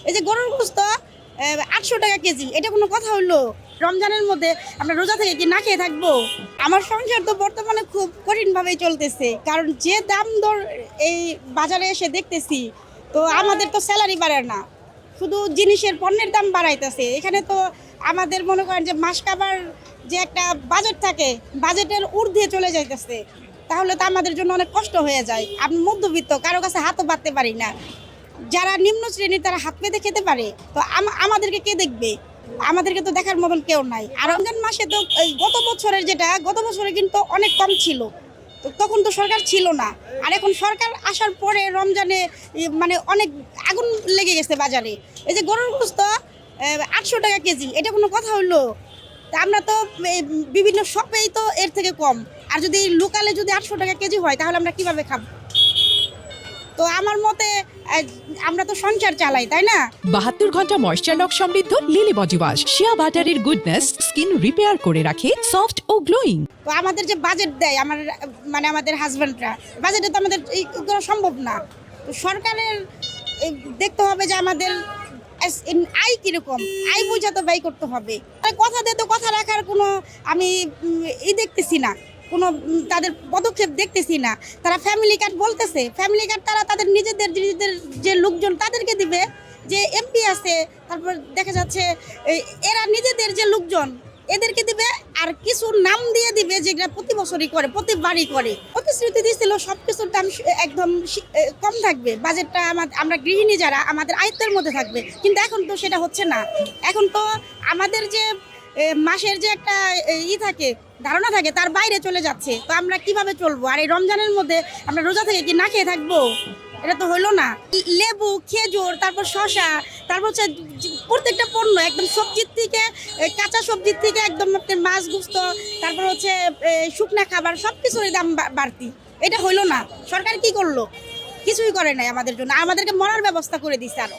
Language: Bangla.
এই যে গরুর গোশত 800 টাকা কেজি, এটা কোনো কথা হলো? রমজানের মধ্যে আমরা রোজা থেকে কি না খেয়ে থাকবো? আমার সংসার তো বর্তমানে খুব কঠিনভাবেই চলতেছে, কারণ যে দাম দর এই বাজারে এসে দেখতেছি, তো আমাদের তো স্যালারি বাড়ে না, শুধু জিনিসের পণ্যের দাম বাড়াইতেছে। এখানে তো আমাদের মনে করেন যে মাস কাবার যে একটা বাজেট থাকে, বাজেটের ঊর্ধ্বে চলে যাইতেছে, তাহলে তো আমাদের জন্য অনেক কষ্ট হয়ে যায়। আমি মধ্যবিত্ত, কারো কাছে হাতও পাততে পারি না। যারা নিম্ন শ্রেণীর তারা হাত পেতে খেতে পারে, তো আমাদেরকে কে দেখবে? আমাদেরকে তো দেখার মতন কেউ নাই। আর রমজান মাসে তো গত বছরে কিন্তু অনেক কম ছিল, তো তখন তো সরকার ছিল না। আর এখন সরকার আসার পরে রমজানে মানে অনেক আগুন লেগে গেছে বাজারে। এই যে গরুর গোশত 800 টাকা কেজি, এটা কোনো কথা হলো? তা আমরা তো বিভিন্ন শপেই তো এর থেকে কম। আর যদি লোকালে যদি 800 টাকা কেজি হয়, তাহলে আমরা কিভাবে খাবো? তো আমার মতে আমরা তো সংসার চালাই, তাই না? 72 ঘন্টা ময়েশ্চার লক সমৃদ্ধ লিলি বডি ওয়াশ শিয়া বাটারের গুডনেস স্কিন রিপেয়ার করে রাখে সফট ও গ্লোয়িং। তো আমাদের যে বাজেট দেয় আমাদের হাজব্যান্ডরা, বাজেটে তো আমাদের এই করা সম্ভব না। তো সরকারের দেখতে হবে যে আমাদের আয় কিরকম, আয় বুঝা তো ব্যয় করতে হবে। কথা দিয়ে তো কথা রাখার কোনো আমি দেখতেছি না, কোনো তাদের পদক্ষেপ দেখতেছি না। তারা ফ্যামিলি কার্ড বলতেছে, ফ্যামিলি কার্ড তারা তাদের নিজেদের যে লোকজন তাদেরকে দিবে, যে এমপি আছে, তারপর দেখা যাচ্ছে এরা নিজেদের যে লোকজন এদেরকে দিবে, আর কিছু নাম দিয়ে দিবে যেগুলো প্রতি বছরই করে, প্রতিবারই করে। প্রতিশ্রুতি দিয়েছিল সব কিছুর দাম একদম কম থাকবে, বাজেটটা আমরা গৃহিণী যারা আমাদের আয়ত্তের মধ্যে থাকবে, কিন্তু এখন তো সেটা হচ্ছে না। এখন তো আমাদের যে মাসের যে একটা থাকে, ধারণা থাকে, তার বাইরে চলে যাচ্ছে। তো আমরা কিভাবে চলবো? আর এই রমজানের মধ্যে আমরা রোজা থেকে কি না খেয়ে থাকবো? এটা তো হলো না। লেবু, খেজুর, তারপর শসা, তারপর হচ্ছে প্রত্যেকটা পণ্য একদম সবজির থেকে, কাঁচা সবজির থেকে একদম আপনার মাছ গোশত, তারপর হচ্ছে শুকনা খাবার, সব কিছুরই দাম বাড়তি। এটা হলো না। সরকার কি করলো? কিছুই করে নাই আমাদের জন্য, আমাদেরকে মরার ব্যবস্থা করে দিচ্ছে আরো।